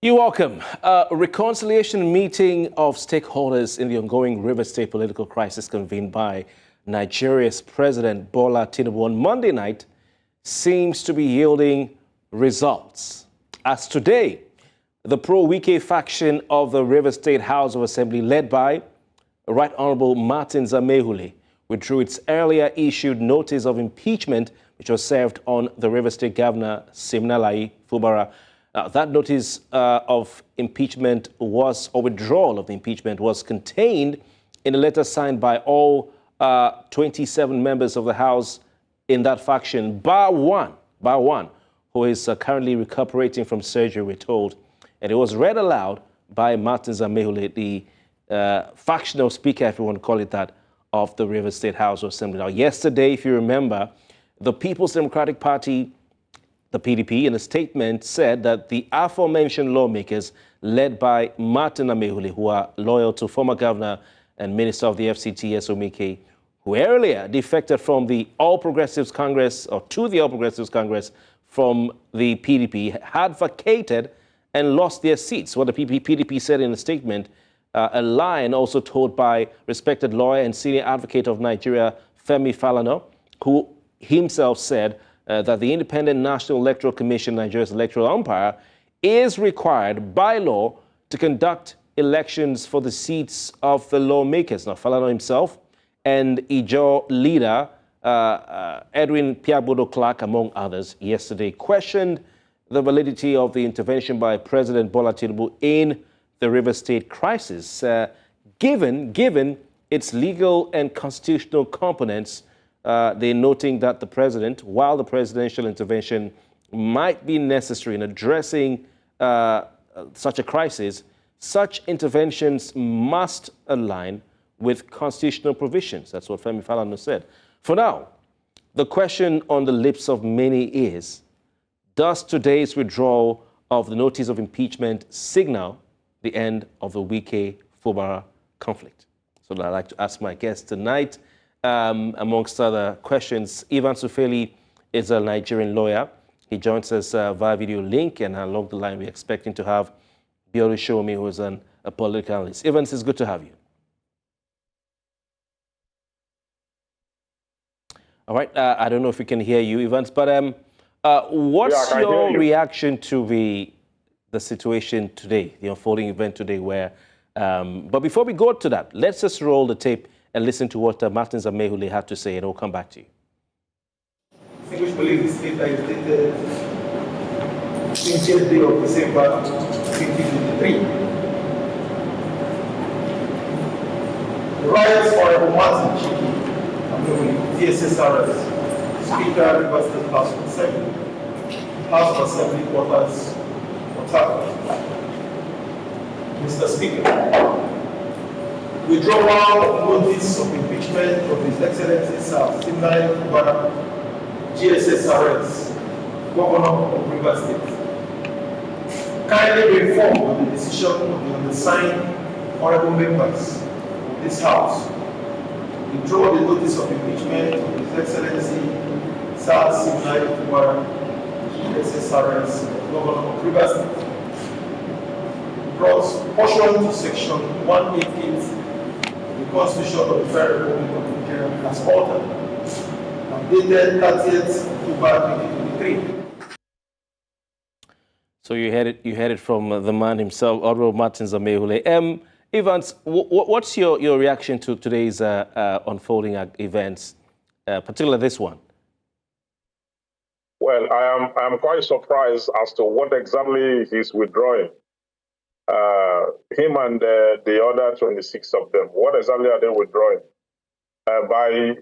You're welcome. A reconciliation meeting of stakeholders in the ongoing River State political crisis convened by Nigeria's President Bola Tinubu on Monday night seems to be yielding results. As today, the Pro-Wike faction of the River State House of Assembly, led by Right Honorable Amaewhule, withdrew its earlier issued notice of impeachment, which was served on the River State Governor Siminalayi Fubara. That notice of impeachment or withdrawal of the impeachment was contained in a letter signed by all 27 members of the House in that faction, bar one, who is currently recuperating from surgery, we're told. And it was read aloud by Amaewhule, the factional speaker, if you want to call it that, of the River State House of Assembly. Now, yesterday, if you remember, the People's Democratic Party, the PDP, in a statement said that the aforementioned lawmakers, led by Amaewhule, who are loyal to former Governor and Minister of the FCT, Nyesom Wike, who earlier defected from the All Progressives Congress, or to the All Progressives Congress from the PDP, had vacated and lost their seats. What the PDP said in a statement, a line also told by respected lawyer and senior advocate of Nigeria, Falana, who himself said that the Independent National Electoral Commission, Nigeria's electoral umpire, is required by law to conduct elections for the seats of the lawmakers. Now, Falana himself and Ijaw leader Edwin Piagbodo Clark, among others, yesterday questioned the validity of the intervention by President Bola Tinubu in the River State crisis, given its legal and constitutional components. They're noting that the president, while the presidential intervention might be necessary in addressing such a crisis, such interventions must align with constitutional provisions. That's what Femi Falana said. For now, the question on the lips of many is, does today's withdrawal of the notice of impeachment signal the end of the Wike-Fubara conflict? So I'd like to ask my guest tonight, amongst other questions. Ivan Sufeli is a Nigerian lawyer. He joins us via video link, and along the line we're expecting to have Biolu Shomi, who is a political analyst. Evans, it's good to have you. All right, I don't know if we can hear you, Evans, but what's your reaction to the situation today, the unfolding event today, where, but before we go to that, let's just roll the tape and listen to what Amaewhule had to say, and we'll come back to you. Distinguished colleagues, this data is dated 20th day of December 2023. The riots Honorable Martin Chiki, DSSRS, Speaker, River State House of Assembly, House of Assembly quarters, Mr. Speaker, withdrawal of notice of impeachment of His Excellency Sir Siminalayi Fubara, GSSRS, Governor of River State. Kindly be informed of the decision of the undersigned honorable members of this House. Withdraw the notice of impeachment of His Excellency Sir Siminalayi Fubara, GSSRS, Governor of River State. Pursuant to Section 188 of the Constitution of the Federal Republic of Nigeria as altered, and dated 30th October 2023. So you heard it from the man himself, Honorable Amaewhule. Evans, what's your reaction to today's unfolding events, particularly this one? Well, I am quite surprised as to what exactly he's withdrawing. Him and the other 26 of them, what exactly are they withdrawing? By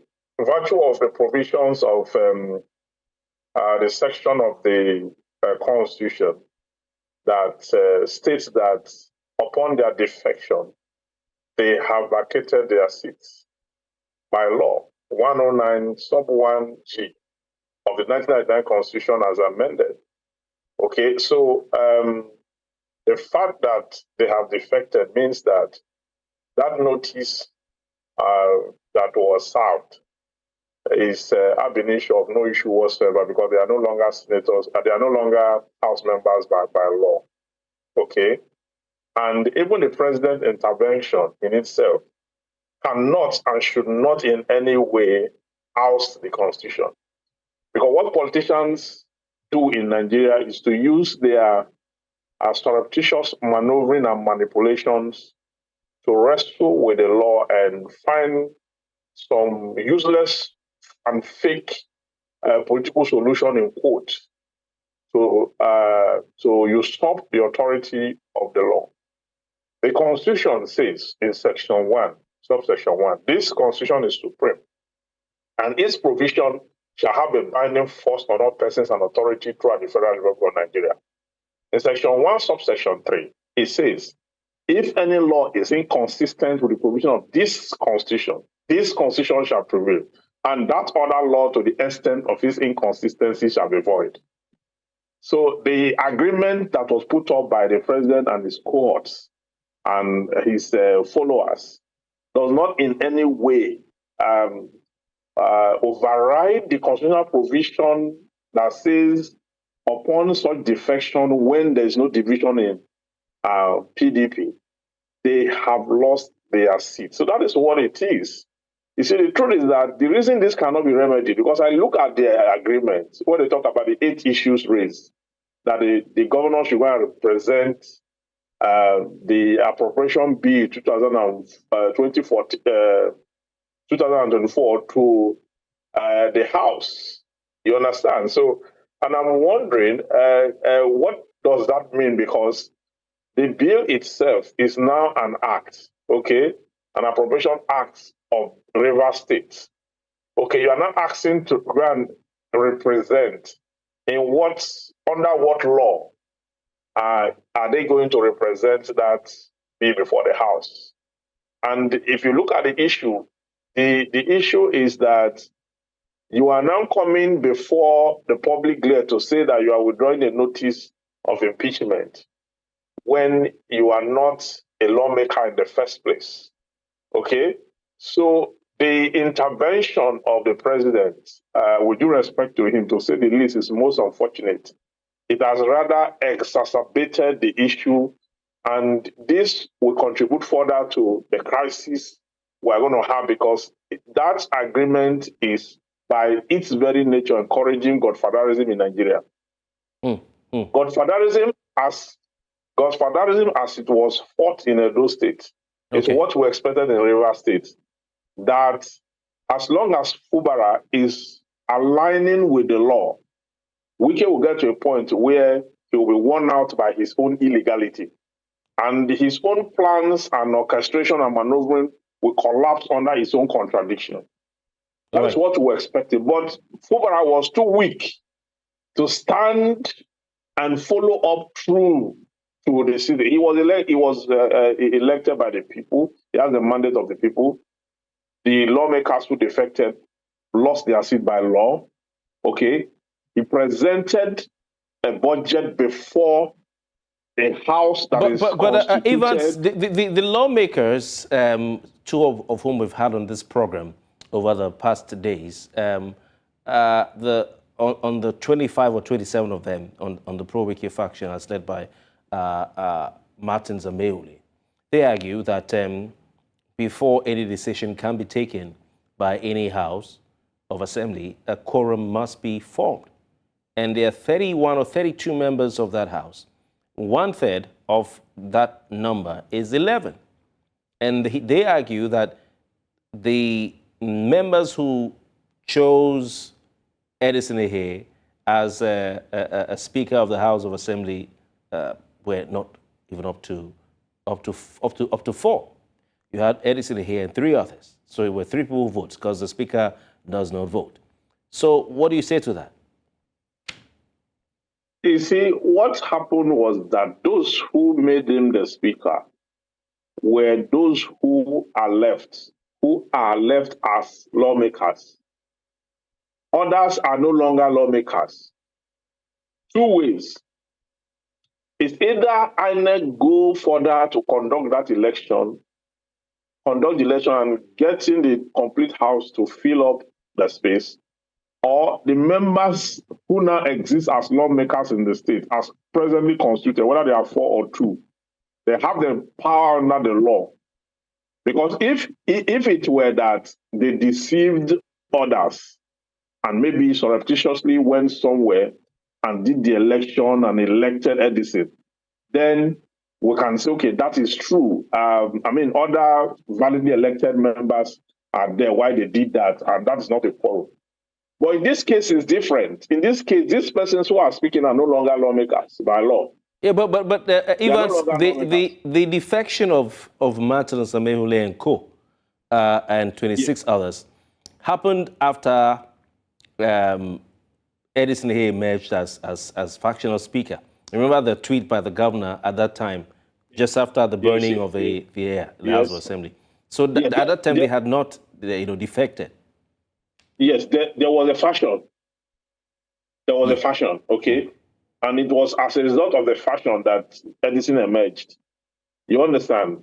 virtue of the provisions of the section of the Constitution that states that upon their defection, they have vacated their seats by law, 109 sub 1G of the 1999 Constitution as amended. Okay, so the fact that they have defected means that that notice that was served is ab initio of no issue whatsoever, because they are no longer senators, they are no longer House members by law. okay? And even the president's intervention in itself cannot and should not in any way oust the Constitution. Because what politicians do in Nigeria is to use their surreptitious maneuvering and manipulations to wrestle with the law and find some useless and fake political solution in quotes to usurp the authority of the law. The Constitution says in Section 1, subsection 1, this Constitution is supreme, and its provision shall have a binding force on all persons and authority throughout the federal republic of Nigeria. In Section 1, subsection 3, it says, if any law is inconsistent with the provision of this Constitution shall prevail, and that other law to the extent of its inconsistency shall be void. So the agreement that was put up by the president and his cohorts and his followers does not in any way override the constitutional provision that says upon such defection, when there is no division in PDP, they have lost their seat. So that is what it is. You see, the truth is that the reason this cannot be remedied, because I look at the agreement, when they talk about the 8 issues raised, that the governor should go and represent the appropriation bill 2024 to the House. You understand? So, and I'm wondering, what does that mean? Because the bill itself is now an act, okay? An appropriation act of Rivers State. Okay, you are not asking to go and represent in what, under what law are they going to represent that bill before the House? And if you look at the issue, the issue is that you are now coming before the public glare to say that you are withdrawing a notice of impeachment when you are not a lawmaker in the first place. Okay? So the intervention of the president, with due respect to him, to say the least, is most unfortunate. It has rather exacerbated the issue, and this will contribute further to the crisis we're going to have, because that agreement is, by its very nature, encouraging godfatherism in Nigeria. Godfatherism as it was fought in Edo State is what we expected in Rivers State. That as long as Fubara is aligning with the law, Wike will get to a point where he will be worn out by his own illegality. And his own plans and orchestration and maneuvering will collapse under his own contradiction. That's what we expected. But Fubara was too weak to stand and follow up through to the city. He was elected by the people. He has the mandate of the people. The lawmakers who defected lost their seat by law. Okay. He presented a budget before a house that is constituted. Evans, the lawmakers, 2 of whom we've had on this program over the past days, on the 25 or 27 of them on the Pro-Wike faction, as led by Martins Amaewhule, they argue that before any decision can be taken by any house of assembly, a quorum must be formed. And there are 31 or 32 members of that house. 1/3 of that number is 11. And they argue that the members who chose Edison Ehe as a Speaker of the House of Assembly were not even up to 4. You had Edison Ehe and 3 others. So it were 3 people who vote, because the Speaker does not vote. So what do you say to that? You see, what happened was that those who made him the Speaker were those who are left as lawmakers. Others are no longer lawmakers. 2 ways. It's either INEC go further to conduct the election and getting the complete house to fill up the space, or the members who now exist as lawmakers in the state, as presently constituted, whether they are 4 or 2, they have the power under the law. Because if it were that they deceived others and maybe surreptitiously went somewhere and did the election and elected Edison, then we can say, okay, that is true. Other validly elected members are there why they did that, and that is not a quarrel. But in this case, it's different. In this case, these persons who are speaking are no longer lawmakers by law. Yeah, but Evans, the defection of Martins, Amaewhule and co. And 26 others happened after Edison Ehe emerged as factional speaker. Remember the tweet by the governor at that time, just after the burning of the House of Assembly. So at that time they had not, defected. Yes, there was a fashion. There was a fashion, okay? And it was as a result of the fashion that Edison emerged. You understand?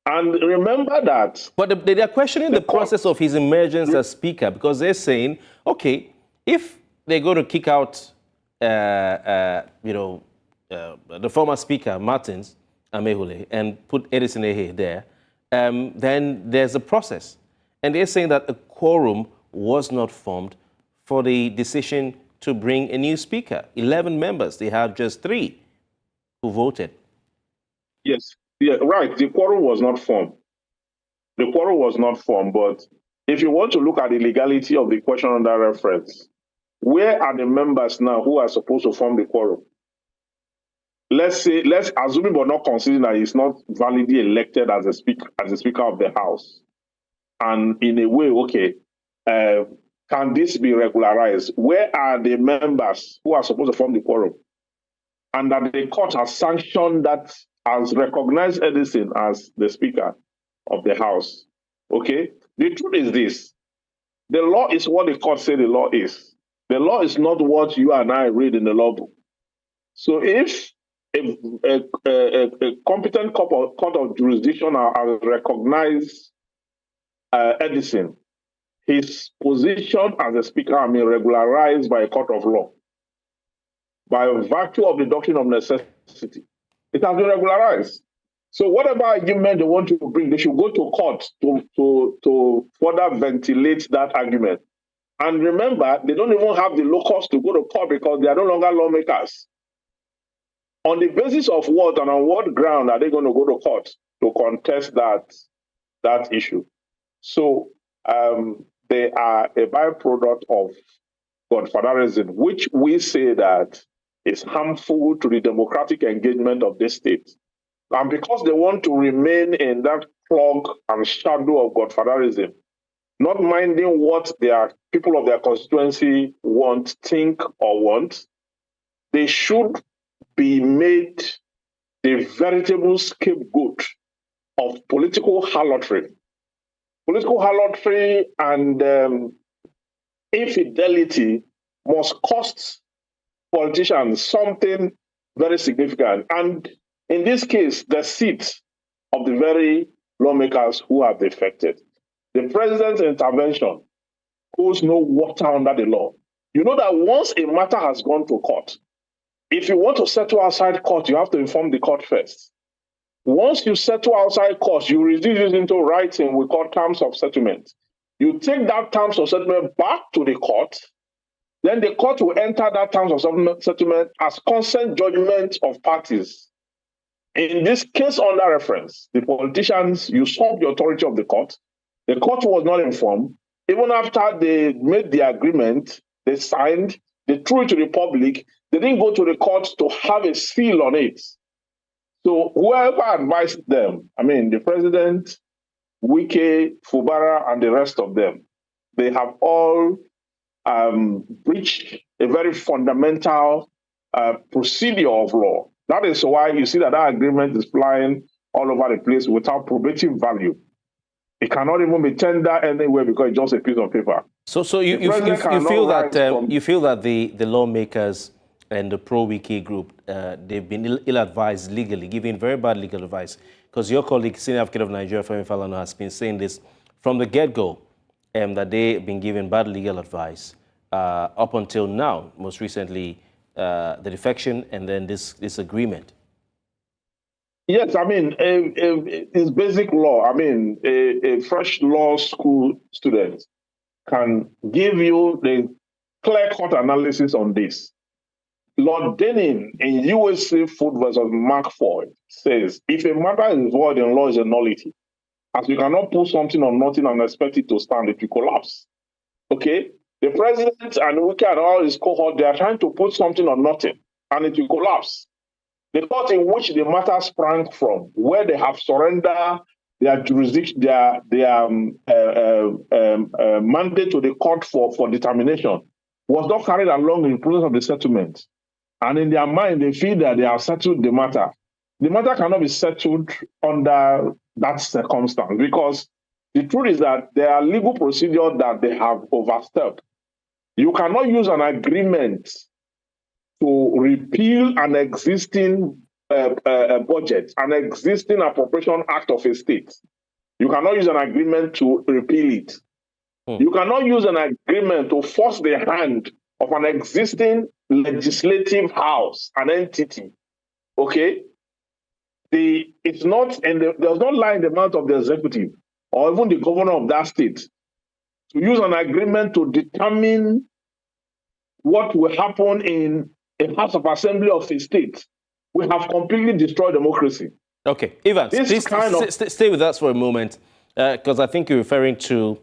And remember that... But they are questioning the process of his emergence as speaker, because they're saying, okay, if they're going to kick out, the former speaker, Martins Amaewhule, and put Edison Ehe there, then there's a process. And they're saying that a quorum was not formed for the decision to bring a new speaker. 11 members, they have just 3 who voted. Yes, yeah, right. The quorum was not formed. The quorum was not formed, but if you want to look at the legality of the question under reference, where are the members now who are supposed to form the quorum? Let's assume but not considering that he's not validly elected as a speaker of the House. And in a way, okay, can this be regularized? Where are the members who are supposed to form the quorum? And that the court has sanctioned that, has recognized Edison as the Speaker of the House. Okay? The truth is this. The law is what the court say the law is. The law is not what you and I read in the law book. So if a competent court of jurisdiction has recognized Edison, his position as a speaker regularized by a court of law. By virtue of the doctrine of necessity, it has been regularized. So whatever argument they want to bring, they should go to court to further ventilate that argument. And remember, they don't even have the locus to go to court because they are no longer lawmakers. On the basis of what and on what ground are they going to go to court to contest that issue? So they are a byproduct of godfatherism, which we say that is harmful to the democratic engagement of this state. And because they want to remain in that clog and shadow of godfatherism, not minding what their people of their constituency think or want, they should be made the veritable scapegoat of political harlotry. Political harlotry and infidelity must cost politicians something very significant. And in this case, the seat of the very lawmakers who have defected. The president's intervention holds no water under the law. You know that once a matter has gone to court, if you want to settle outside court, you have to inform the court first. Once you settle outside court, you reduce it into writing, we call terms of settlement. You take that terms of settlement back to the court, then the court will enter that terms of settlement as consent judgment of parties. In this case under reference, the politicians usurped the authority of the court. The court was not informed. Even after they made the agreement, they signed, they threw it to the public, they didn't go to the court to have a seal on it. So whoever advised them, the president, Wike, Fubara, and the rest of them, they have all breached a very fundamental procedure of law. That is why you see that agreement is flying all over the place without probative value. It cannot even be tendered anywhere because it's just a piece of paper. So you feel that the lawmakers and the Pro-Wike group, they've been ill-advised legally, giving very bad legal advice. Because your colleague, Senior Advocate of Nigeria, Falana, has been saying this from the get-go, that they've been given bad legal advice up until now, most recently the defection and then this agreement? Yes, I mean, it's basic law. I mean, a fresh law school student can give you the clear-cut analysis on this. Lord Denning in USA Food versus Mark Ford says, if a matter is void in law is a nullity, as you cannot put something on nothing and expect it to stand, it will collapse. Okay? The president and Wike and all his cohort, they are trying to put something on nothing and it will collapse. The court in which the matter sprang from, where they have surrendered their jurisdiction, their mandate to the court for determination, was not carried along in the process of the settlement. And in their mind, they feel that they have settled the matter. The matter cannot be settled under that circumstance because the truth is that there are legal procedures that they have overstepped. You cannot use an agreement to repeal an existing budget, an existing appropriation act of a state. You cannot use an agreement to repeal it. You cannot use an agreement to force the hand of an existing legislative house, an entity. Okay? It's not, and there's no lie in the mouth of the executive or even the governor of that state to use an agreement to determine what will happen in a House of Assembly of a state. We have completely destroyed democracy. Okay, Evans, please stay with us for a moment, because I think you're referring to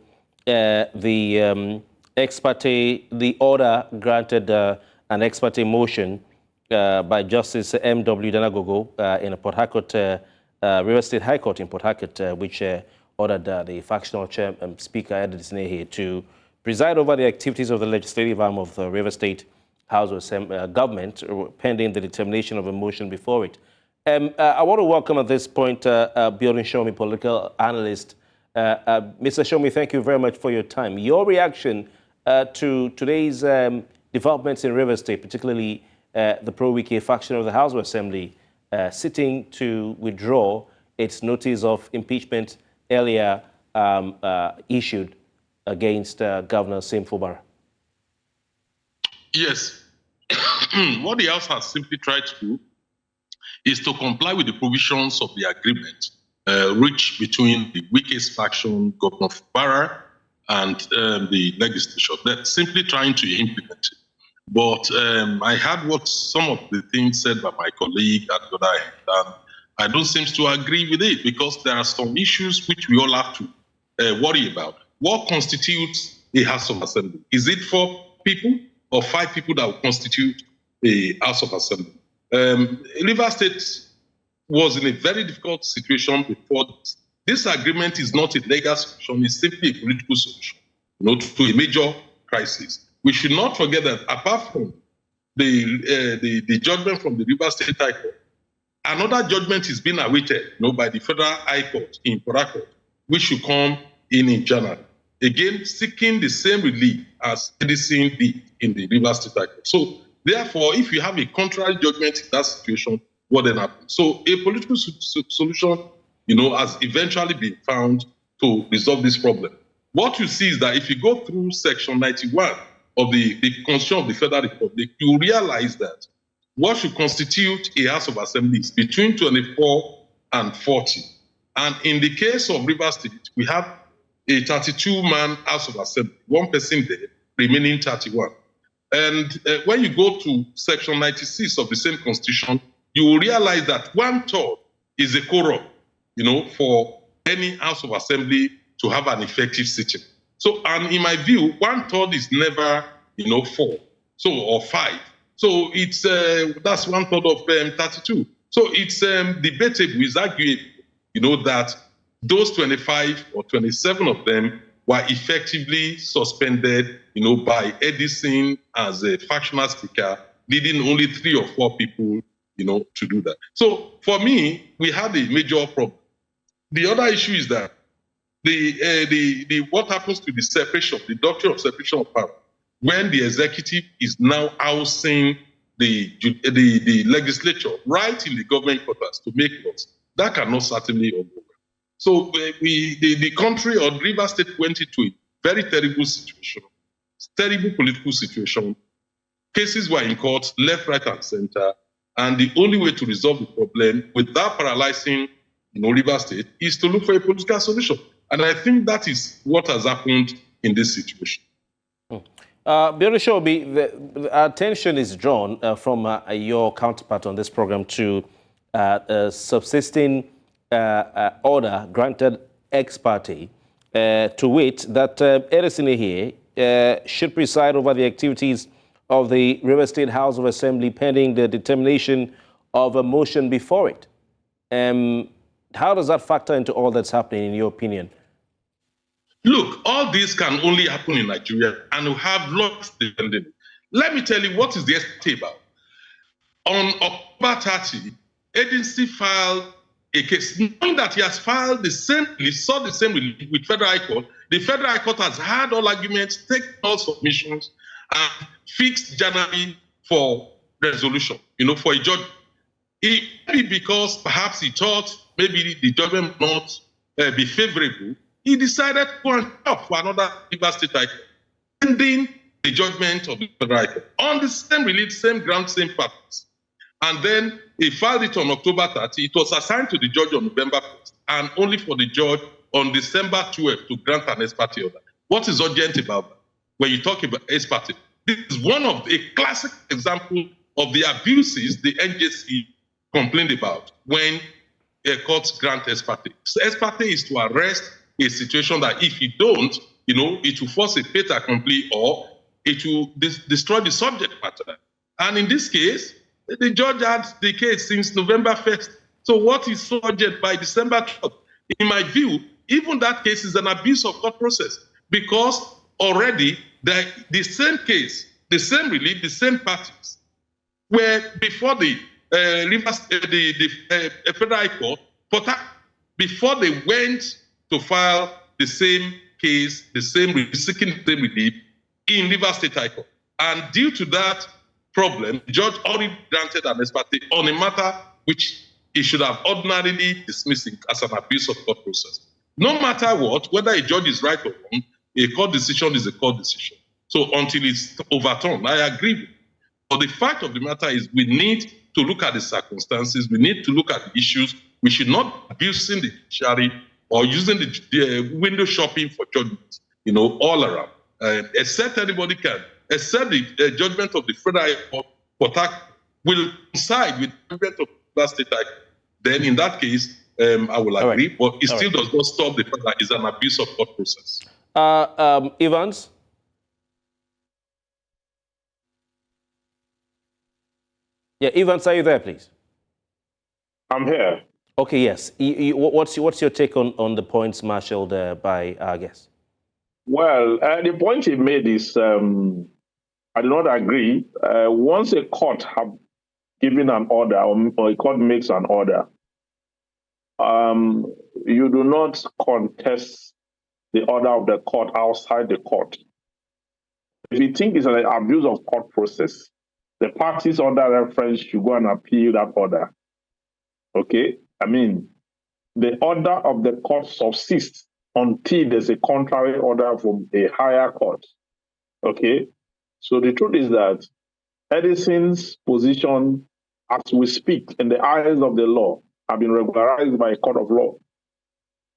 the ex parte, the order granted an ex parte motion by Justice M.W. Danagogo in a Port Harcourt, River State High Court in Port Harcourt, which ordered the factional chair, Speaker Edith Snehe to preside over the activities of the legislative arm of the River State House of Government, pending the determination of a motion before it. I want to welcome at this point Biodun Shomi, political analyst. Mr. Shomi, thank you very much for your time. Your reaction to today's developments in River State, particularly the Pro-Wike faction of the House of Assembly sitting to withdraw its notice of impeachment earlier issued against Governor Nyesom Fubara. Yes. What the House has simply tried to do is to comply with the provisions of the agreement reached between the Wike's faction, Governor Fubara, and the legislature. They're simply trying to implement it. But I heard what some of the things said by my colleague at the other end, and I don't seem to agree with it because there are some issues which we all have to worry about. What constitutes a House of Assembly? Is it 4 people or 5 people that will constitute a House of Assembly? River State was in a very difficult situation before this. This agreement is not a legal solution, it's simply a political solution, to a major crisis. We should not forget that apart from the judgment from the River State High Court, another judgment is being awaited by the Federal High Court in Port Harcourt, which should come in January. Again, seeking the same relief as Edison did in the River State High Court. So, therefore, if you have a contrary judgment in that situation, what then happens? So, a political solution, has eventually been found to resolve this problem. What you see is that if you go through Section 91 of the Constitution of the Federal Republic, you realize that what should constitute a House of Assembly is between 24 and 40. And in the case of River State, we have a 32-man House of Assembly, 1 person there, remaining 31. And when you go to Section 96 of the same Constitution, you will realize that 1/3 is a quorum, for any House of Assembly to have an effective sitting. So, and in my view, 1/3 is never, 4, or 5. So it's that's 1/3 of 32. So it's debatable, it's arguable, that those 25 or 27 of them were effectively suspended, by Edison as a factional speaker, leading only 3 or 4 people, to do that. So for me, we had a major problem. The other issue is that what happens to the separation, the doctrine of separation of power, when the executive is now housing the legislature right in the government quarters to make laws, that cannot certainly hold over. So the country or River State went into a very terrible situation. terrible political situation. Cases were in court, left, right, and center. And the only way to resolve the problem without paralyzing Rivers State is to look for a political solution. And I think that is what has happened in this situation. Shobi, the attention is drawn from your counterpart on this program to a subsisting order granted ex parte, to wit that Edison here should preside over the activities of the River State House of Assembly pending the determination of a motion before it. How does that factor into all that's happening, in your opinion? Look, all this can only happen in Nigeria, and we have laws defending it. Let me tell you what is the ST about. On October 30, agency filed a case, knowing that he has filed the same, he sought the same with Federal High Court. The Federal High Court has had all arguments, taken all submissions, and fixed January for resolution, for a judge. It may be because perhaps he thought maybe the judgment will not be favorable. He decided to go and help for another River State High Court, pending the judgment of the Federal High Court on the same relief, same ground, same purpose. And then he filed it on October 30. It was assigned to the judge on November 1st, and only for the judge on December 12th to grant an ex parte order. What is urgent about that? When you talk about ex parte, this is one of a classic example of the abuses the NJC complained about when a court grants ex parte. So ex parte is to arrest a situation that if you don't, it will force a fait accompli or it will destroy the subject matter. And in this case, the judge had the case since November 1st. So what is so urgent by December 12th? In my view, even that case is an abuse of court process, because already the same case, the same relief, the same parties were before the Federal High Court, before they went to file the same case, seeking the same relief in River State High Court. And due to that problem, the judge already granted an ex parte on a matter which he should have ordinarily dismissed as an abuse of court process. No matter what, whether a judge is right or wrong, a court decision is a court decision. So until it's overturned, I agree with you. But the fact of the matter is we need to look at the circumstances, we need to look at the issues. We should not be abusing the judiciary or using the window shopping for judgments, all around. Except anybody can, except the judgment of the Federal High Court will coincide with the judgment of the State High Court. Then in that case, I will agree, right. But it still does not stop the fact that it's an abuse of court process. Evans? Yeah, Evans, are you there, please? I'm here. Okay, yes. What's your take on the points marshaled by our guest? Well, the point he made is, I do not agree. Once a court has given an order, or a court makes an order, you do not contest the order of the court outside the court. If you think it's an abuse of court process, the parties under reference should go and appeal that order. Okay? I mean, the order of the court subsists until there's a contrary order from a higher court. Okay? So the truth is that Edison's position, as we speak, in the eyes of the law, have been regularized by a court of law.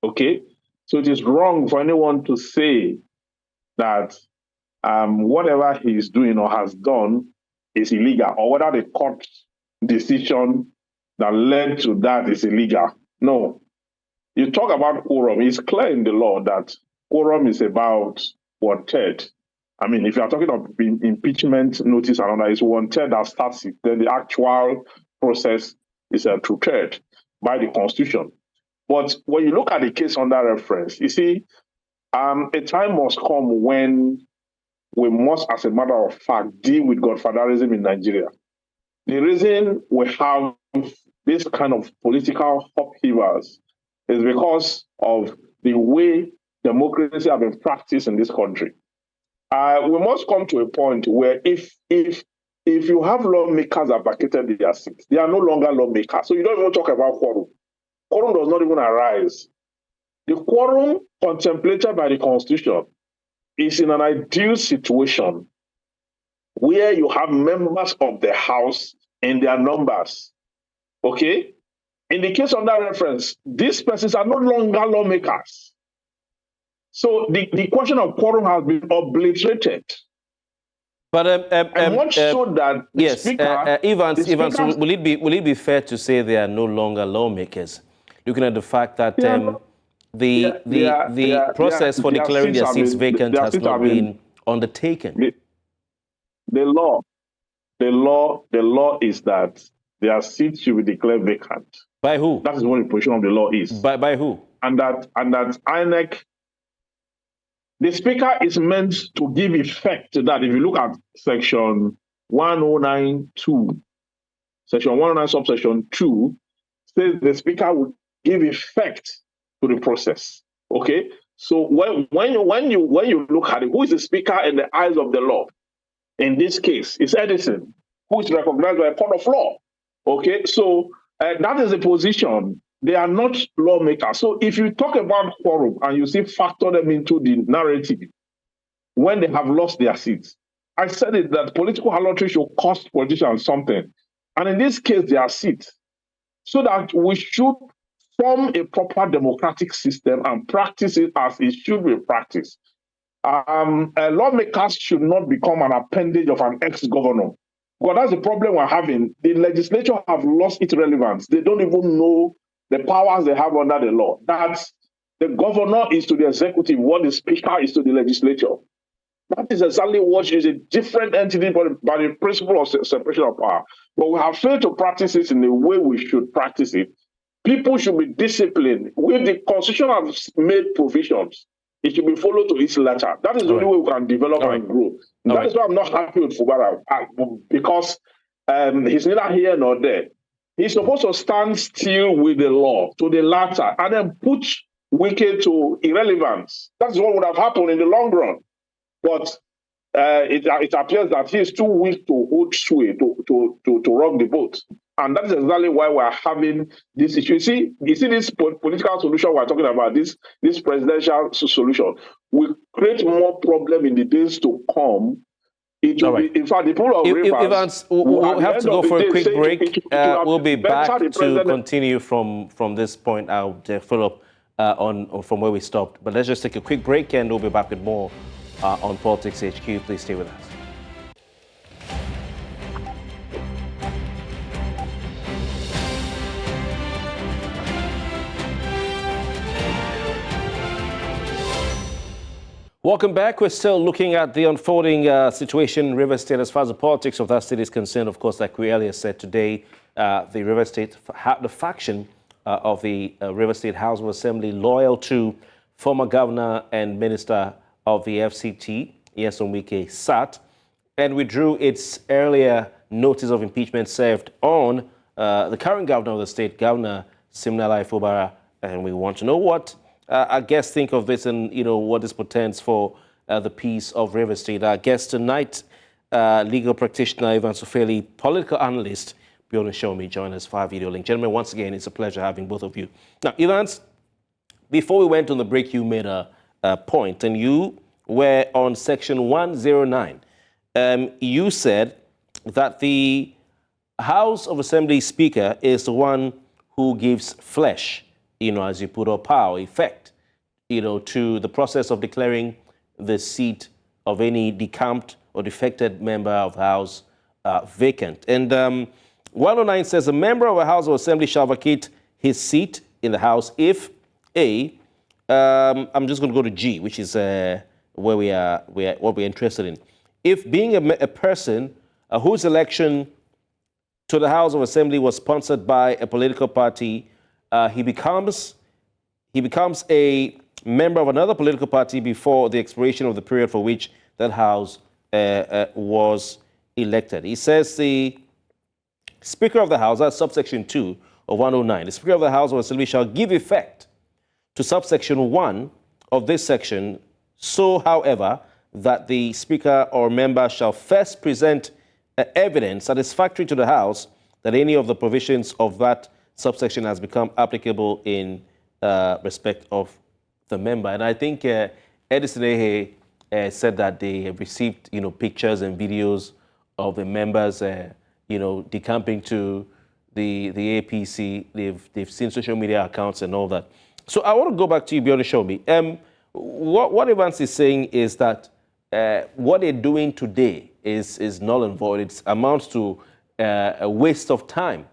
Okay? So it is wrong for anyone to say that whatever he is doing or has done is illegal, or whether the court decision that led to that is illegal. No. You talk about quorum. It's clear in the law that quorum is about 1/3. I mean, if you are talking of impeachment notice and all that, it's 1/3 that starts it. Then the actual process is a 2/3 by the Constitution. But when you look at the case under reference, you see, a time must come when we must, as a matter of fact, deal with godfatherism in Nigeria. The reason we have this kind of political upheavals is because of the way democracy has been practiced in this country. We must come to a point where if you have lawmakers that vacated their seats, they are no longer lawmakers. So you don't even talk about quorum. Quorum does not even arise. The quorum contemplated by the Constitution is in an ideal situation where you have members of the House and their numbers. Okay? In the case of that reference, these persons are no longer lawmakers. So the question of quorum has been obliterated. But and much so that the yes, speaker, Evans, will it be fair to say they are no longer lawmakers, looking at the fact that the process for declaring their seats vacant has not been undertaken? The law is that their seats should be declared vacant. By who? That is what the position of the law is. By who? And that INEC, the speaker is meant to give effect to that. If you look at section 109(2), section 109 subsection 2 says the speaker will give effect to the process. Okay, so when you look at it, who is the speaker in the eyes of the law? In this case, it's Edison, who is recognized by a court of law. Okay, so that is the position. They are not lawmakers. So if you talk about quorum and you factor them into the narrative when they have lost their seats, I said it that political harlotry should cost politicians something. And in this case, their seats. So that we should form a proper democratic system and practice it as it should be practiced. Lawmakers should not become an appendage of an ex-governor. Well, that's the problem we're having. The legislature have lost its relevance. They don't even know the powers they have under the law. That the governor is to the executive what the speaker is to the legislature. That is exactly what is a different entity by the principle of separation of power. But we have failed to practice it in the way we should practice it. People should be disciplined. With the Constitution has made provisions, it should be followed to its letter. That is the only way we can develop and grow. That is why I'm not happy with Fubara, because he's neither here nor there. He's supposed to stand still with the law to the latter and then put Wike to irrelevance. That's what would have happened in the long run. But it appears that he is too weak to hold sway, to rock the boat. And that is exactly why we're having this issue. You see this political solution we're talking about, this presidential solution, will create more problem in the days to come. It will be, in fact, the people of Rivers... Evans, we'll have to go for a quick break. We'll be back to continue from this point. I'll follow up on from where we stopped. But let's just take a quick break and we'll be back with more on Politics HQ. Please stay with us. Welcome back. We're still looking at the unfolding situation in Rivers State as far as the politics of that state is concerned. Of course, like we earlier said today, the Rivers State, the faction of the Rivers State House of Assembly loyal to former governor and minister of the FCT, Nyesom Wike, sat and withdrew its earlier notice of impeachment served on the current governor of the state, Governor Siminalayi Fubara. And we want to know what our guests think of this and, what this portends for the peace of Rivers State. Our guest tonight, legal practitioner Ivan Sofeli, political analyst, Bjorn Shomi, join us via video link. Gentlemen, once again, it's a pleasure having both of you. Now, Evans, before we went on the break, you made a point, and you were on section 109. You said that the House of Assembly Speaker is the one who gives flesh, as you put, or power, effect, to the process of declaring the seat of any decamped or defected member of the House vacant. And 109 says a member of a House of Assembly shall vacate his seat in the House if A, I'm just going to go to G, which is where what we're interested in. If being a person whose election to the House of Assembly was sponsored by a political party, he becomes a member of another political party before the expiration of the period for which that House was elected. He says the Speaker of the House, that's subsection 2 of 109, the Speaker of the House of Assembly shall give effect to subsection 1 of this section, so, however, that the Speaker or member shall first present evidence satisfactory to the House that any of the provisions of that subsection has become applicable in respect of the member. And I think Edison Ehe said that they have received, pictures and videos of the members, decamping to the APC. They've seen social media accounts and all that. So I want to go back to you, Bionishomi. What Evans is saying is that what they're doing today is null and void. It amounts to a waste of time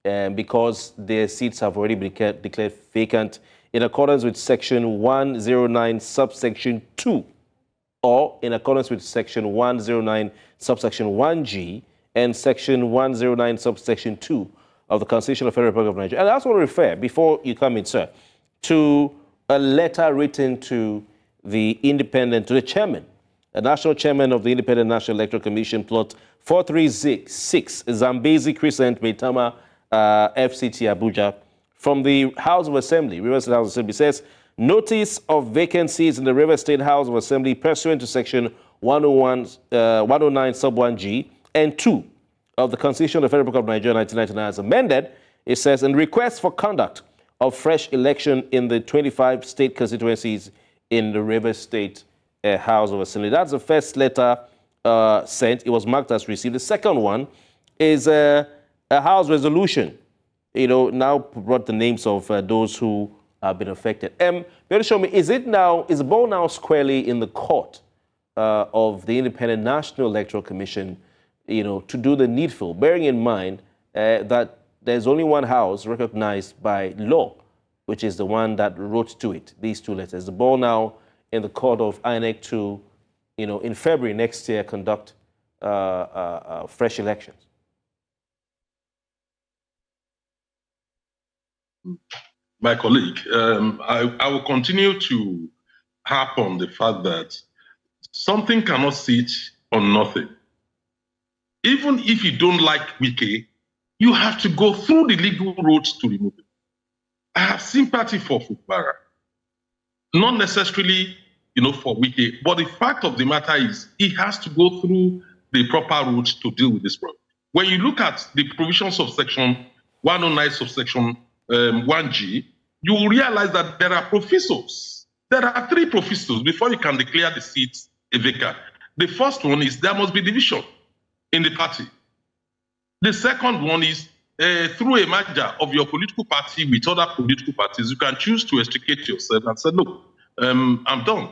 because their seats have already been declared vacant in accordance with Section 109, subsection 2, or in accordance with Section 109, subsection 1G, and Section 109, subsection 2 of the Constitution of the Federal Republic of Nigeria. And I also want to refer, before you come in, sir, to a letter written to the chairman, the national chairman of the Independent National Electoral Commission, plot 436, Zambezi Crescent, Maitama, FCT, Abuja, from the House of Assembly, River State House of Assembly, says, notice of vacancies in the River State House of Assembly pursuant to Section 109, sub 1G and 2 of the Constitution of the Federal Republic of Nigeria, 1999, as amended. It says, in request for conduct of fresh election in the 25 state constituencies in the River State House of Assembly. That's the first letter sent. It was marked as received. The second one is a House resolution, now brought the names of those who have been affected. Show me, is the ball now squarely in the court of the Independent National Electoral Commission, to do the needful, bearing in mind that there's only one house recognized by law, which is the one that wrote to it, these two letters. The ball now in the court of INEC to, in February next year, conduct fresh elections. My colleague, I will continue to harp on the fact that something cannot sit on nothing. Even if you don't like Wike, you have to go through the legal roads to remove it. I have sympathy for Fubara, not necessarily, for Wike, but the fact of the matter is he has to go through the proper routes to deal with this problem. When you look at the provisions of Section 109, subsection 1G, you will realize that there are provisos. There are 3 provisos before you can declare the seats vacant. The first one is there must be division in the party. The second one is through a merger of your political party with other political parties, you can choose to extricate yourself and say, look, I'm done.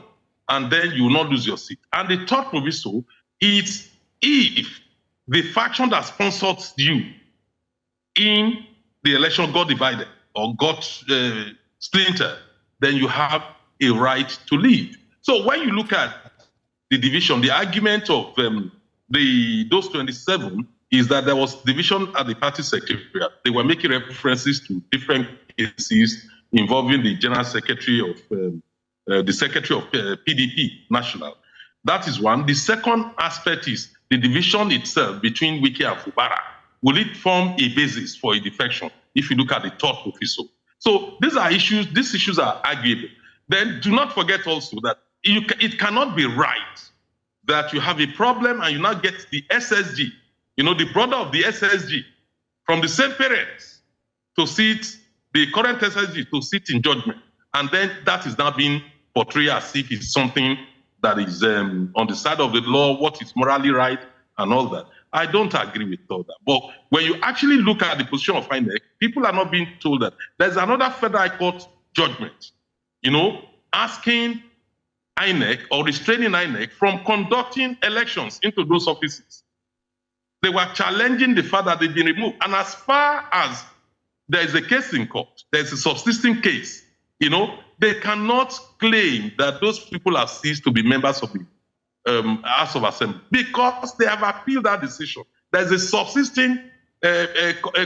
And then you will not lose your seat. And the third proviso is if the faction that sponsors you in the election got divided or got splintered, then you have a right to leave. So when you look at the division, the argument of those 27 is that there was division at the party secretariat. They were making references to different cases involving the general secretary of PDP national. That is one. The second aspect is the division itself between Wike and Fubara. Will it form a basis for a defection if you look at the third proviso? So these issues are arguable. Then do not forget also that it cannot be right that you have a problem and you now get the SSG, the brother of the SSG from the same parents to sit, the current SSG to sit in judgment. And then that is now being portrayed as if it's something that is on the side of the law, what is morally right and all that. I don't agree with all that. But when you actually look at the position of INEC, people are not being told that there's another federal court judgment, asking INEC or restraining INEC from conducting elections into those offices. They were challenging the fact that they've been removed. And as far as there is a case in court, there's a subsisting case, they cannot claim that those people have ceased to be members of the House of Assembly because they have appealed that decision. There's a subsisting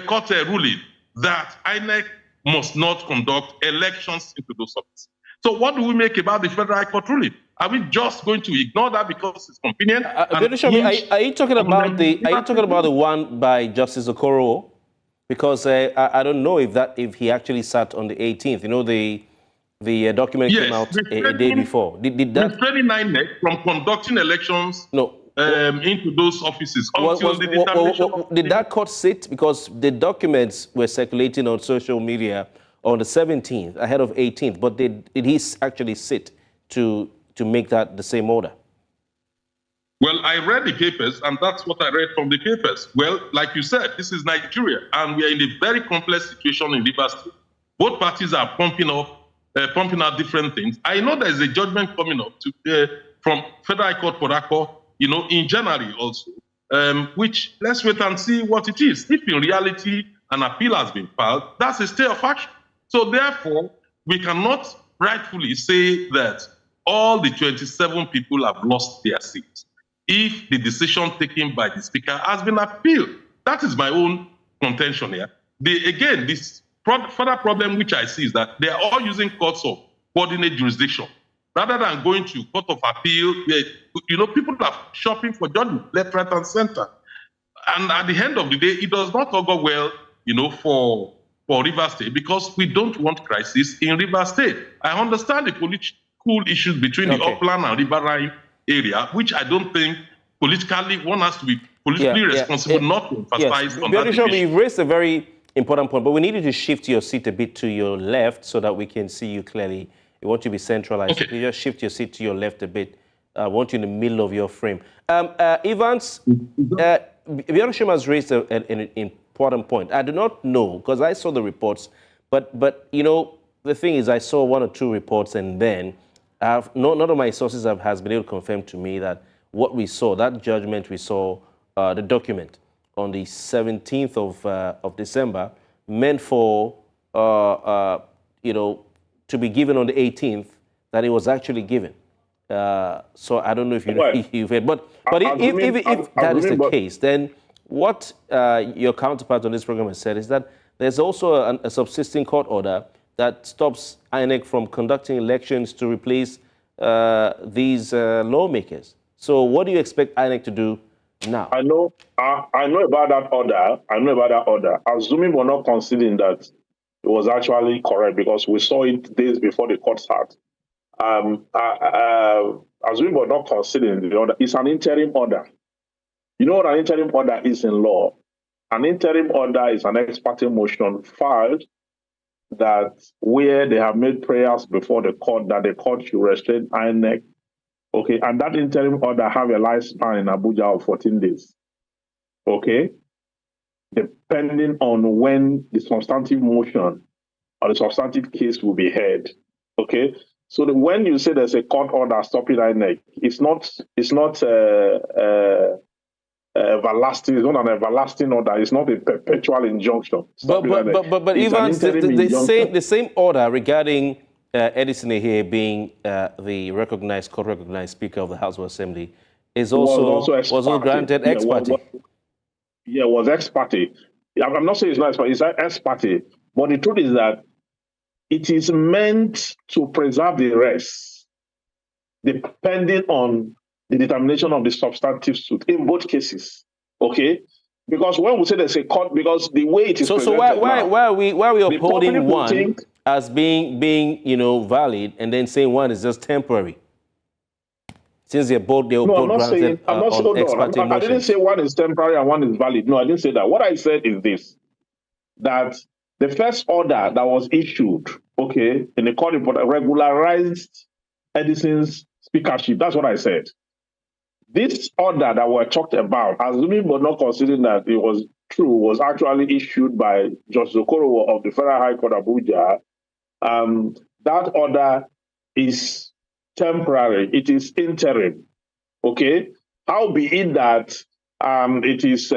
court ruling that INEC must not conduct elections into those offices. So what do we make about the federal court ruling? Are we just going to ignore that because it's convenient? Are you talking about the one by Justice Okoro? Because I don't know if he actually sat on the 18th. The document came out a day before. Did that restraining INEC from conducting elections? No. Into those offices until the determination. Did that court sit? Because the documents were circulating on social media on the 17th, ahead of 18th. But did he actually sit to make that the same order? Well, I read the papers, and that's what I read from the papers. Well, like you said, this is Nigeria, and we are in a very complex situation in Rivers State. Both parties are pumping out different things. I know there is a judgment coming up from Federal High Court, Port Harcourt, in January also, which let's wait and see what it is. If in reality an appeal has been filed, that's a stay of action. So therefore, we cannot rightfully say that all the 27 people have lost their seats if the decision taken by the Speaker has been appealed. That is my own contention here. This further problem which I see is that they are all using courts of coordinate jurisdiction rather than going to court of appeal. People are shopping for judgment left, right, and center. And at the end of the day, it does not augur well, for Rivers State, because we don't want crisis in Rivers State. I understand the political issues between the upland and riverine area, which I don't think politically one has to be politically responsible not to emphasize on that issue. You've raised a very important point, but we need you to shift your seat a bit to your left so that we can see you clearly. We want you to be centralized. Okay. If you just shift your seat to your left a bit. I want you in the middle of your frame. Evans, Nyesom has raised an important point. I do not know, because I saw the reports, but the thing is, I saw one or two reports, and then none of my sources has been able to confirm to me that what we saw, that judgment we saw, the document on the 17th of December, meant for to be given on the 18th, that it was actually given. So I don't know if you've heard, but if that is the case, then what your counterpart on this program has said is that there's also a subsisting court order that stops INEC from conducting elections to replace these lawmakers. So what do you expect INEC to do now? I know about that order. Assuming we're not considering that it was actually correct, because we saw it days before the court started. Assuming we're not considering the order, it's an interim order. You know what an interim order is in law? An interim order is an ex parte motion filed that where they have made prayers before the court that the court should restrain INEC. Okay, and that interim order have a lifespan in Abuja of 14 days. Okay, depending on when the substantive motion or the substantive case will be heard. Okay, so when you say there's a court order stopping INEC, it's not everlasting. It's not an everlasting order. It's not a perpetual injunction. But even the same order regarding Edison here being the court-recognized Speaker of the House of Assembly is also granted ex parte. It was ex parte. I'm not saying it's not ex parte. It's ex parte. But the truth is that it is meant to preserve the rest, depending on the determination of the substantive suit in both cases. Okay? Because when we say there's a court, because the way it is so why are we upholding one as being valid and then saying one is just temporary? Since they're both granted on ex parte motions. I didn't say one is temporary and one is valid. No, I didn't say that. What I said is this, that the first order that was issued, okay, in the court report regularized Edison's speakership. That's what I said. This order that we're talking about, assuming but not considering that it was true, was actually issued by Justice Okorowo of the Federal High Court Abuja. That order is temporary. It is interim. Okay? How be it that it is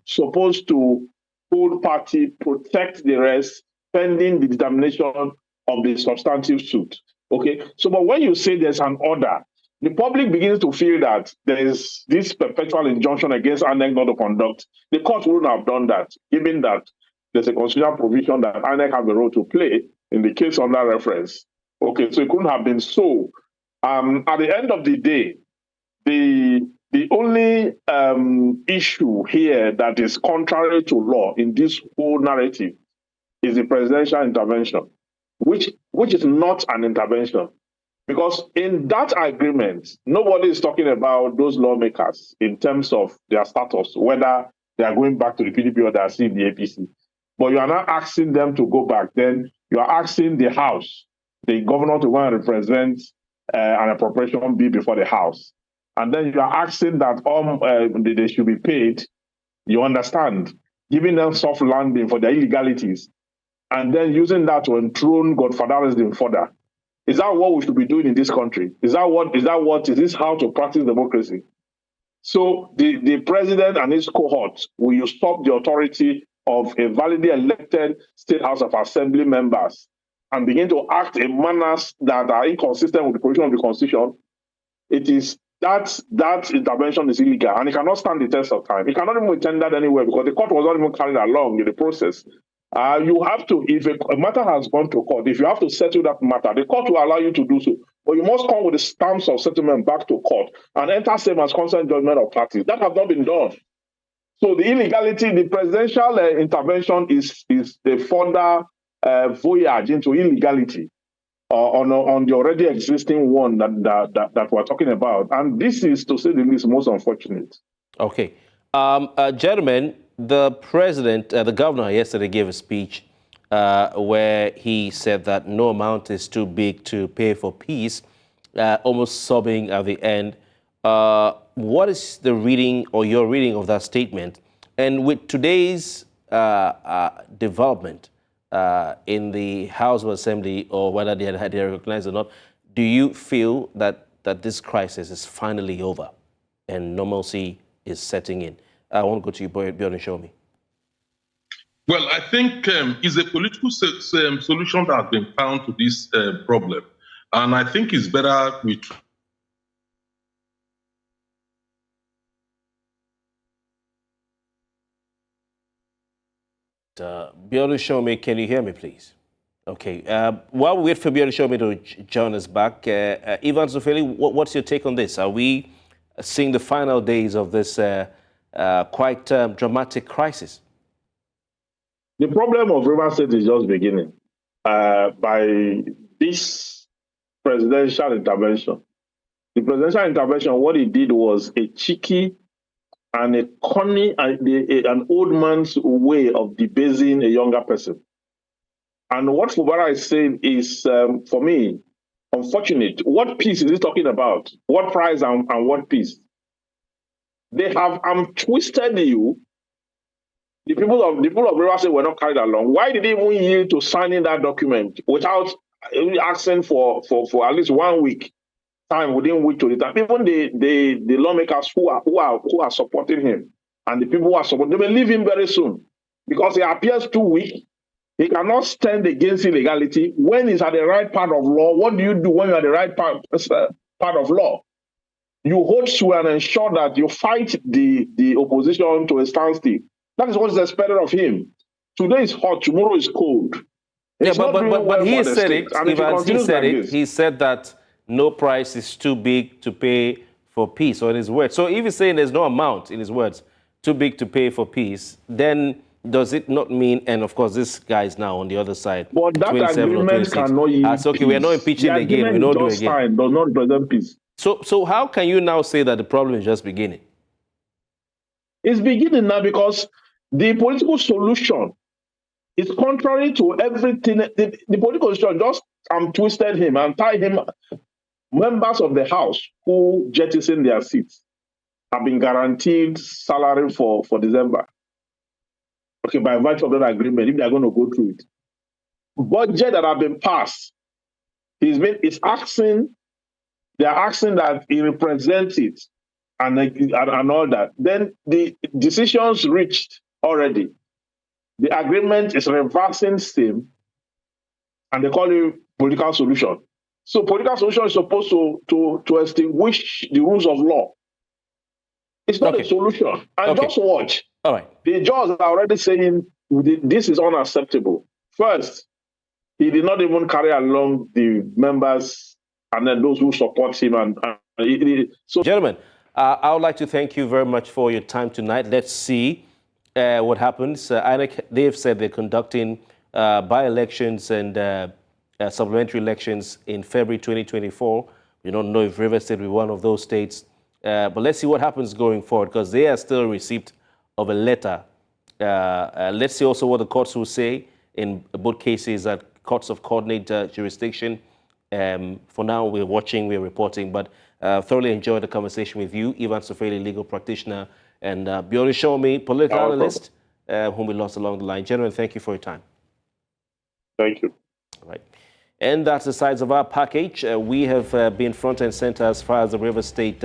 supposed to full party protect the rest pending the determination of the substantive suit. Okay? So, but when you say there's an order, the public begins to feel that there is this perpetual injunction against INEC not to conduct. The court wouldn't have done that, given that there's a constitutional provision that INEC has a role to play in the case under reference. Okay, so it couldn't have been so. At the end of the day, the only issue here that is contrary to law in this whole narrative is the presidential intervention, which is not an intervention. Because in that agreement, nobody is talking about those lawmakers in terms of their status, whether they are going back to the PDP or they are still in the APC. But you are not asking them to go back. Then you are asking the House, the governor, to go and represent an appropriation bill before the House. and then you are asking that they should be paid, you understand, giving them soft landing for their illegalities, and then using that to enthrone godfatherism further. Is that what we should be doing in this country? Is this how to practice democracy? So the president and his cohorts will usurp the authority of a validly elected State House of Assembly members and begin to act in manners that are inconsistent with the provision of the Constitution. It is that intervention is illegal, and it cannot stand the test of time. It cannot even be tendered anywhere because the court was not even carried along in the process. You have to, if a matter has gone to court, if you have to settle that matter, the court will allow you to do so. But you must come with the stamps of settlement back to court and enter same as consent judgment of parties. That has not been done. So the illegality, the presidential intervention is a further voyage into illegality on the already existing one that we're talking about. And this is, to say the least, most unfortunate. Okay. Gentlemen, the president, the governor yesterday gave a speech where he said that no amount is too big to pay for peace, almost sobbing at the end. What is the reading or your reading of that statement? And with today's development in the House of Assembly, or whether they recognize or not, do you feel that this crisis is finally over and normalcy is setting in? I want to go to you, Bjorn, show me. Well, I think it's a political solution that has been found to this problem. And I think it's better with Bjorn, show me. Can you hear me, please? Okay. While we wait for Bjorn, show me to join us back, Ivan Zufeli, what's your take on this? Are we seeing the final days of this quite dramatic crisis? The problem of Rivers State is just beginning by this presidential intervention. The presidential intervention, what it did was a cheeky and a corny, an old man's way of debasing a younger person. And what Fubara is saying is, for me, unfortunate. What peace is he talking about? What price and what peace? They have twisted you. The people of Rivers State were not carried along. Why did they even yield to signing that document without asking for at least 1 week time within which to return? Even the lawmakers who are supporting him and the people who are supporting, they will leave him very soon because he appears too weak. He cannot stand against illegality. When he's at the right part of law, what do you do when you're at the right part of law? You hold to and ensure that you fight the opposition to a standstill. That is what is expected of him. Today is hot, tomorrow is cold. It's but he said it. He said that no price is too big to pay for peace, or in his words. So if he's saying there's no amount, in his words, too big to pay for peace, then does it not mean, and of course this guy is now on the other side, but that 27 or 26. Cannot yield okay, we're not impeaching again, we don't do it again. Does not represent peace. So how can you now say that the problem is just beginning? It's beginning now because the political solution is contrary to everything. The political solution just twisted him and tied him. Members of the House who jettison their seats have been guaranteed salary for December. Okay, by virtue of that agreement, if they are going to go through it. Budget that have been passed, they are asking that he represents it and all that. Then the decisions reached already. The agreement is reversing steam, and they call it political solution. So political solution is supposed to extinguish the rules of law. It's not a solution. And just watch. All right. The judges are already saying this is unacceptable. First, he did not even carry along the members and then those who support him. So, gentlemen, I would like to thank you very much for your time tonight. Let's see what happens. INEC, they've said they're conducting by-elections and supplementary elections in February 2024. We don't know if Rivers State will be one of those states. But let's see what happens going forward, because they are still receipt of a letter. Let's see also what the courts will say in both cases, that courts of coordinate jurisdiction. For now, we're watching, we're reporting, but Thoroughly enjoyed the conversation with you, Ivan Sofeli, legal practitioner, and Biori Shomi, political analyst, whom we lost along the line. Gentlemen, thank you for your time. Thank you. All right. And that's the sides of our package. We have been front and center as far as the River State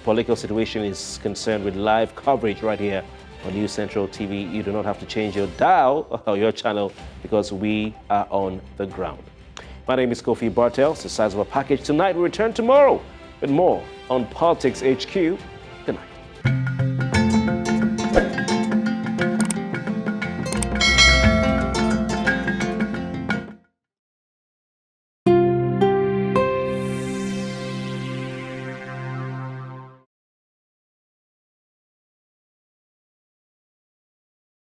political situation is concerned, with live coverage right here on News Central TV. You do not have to change your dial or your channel, because we are on the ground. My name is Kofi Bartels. The size of a package tonight. We return tomorrow with more on Politics HQ.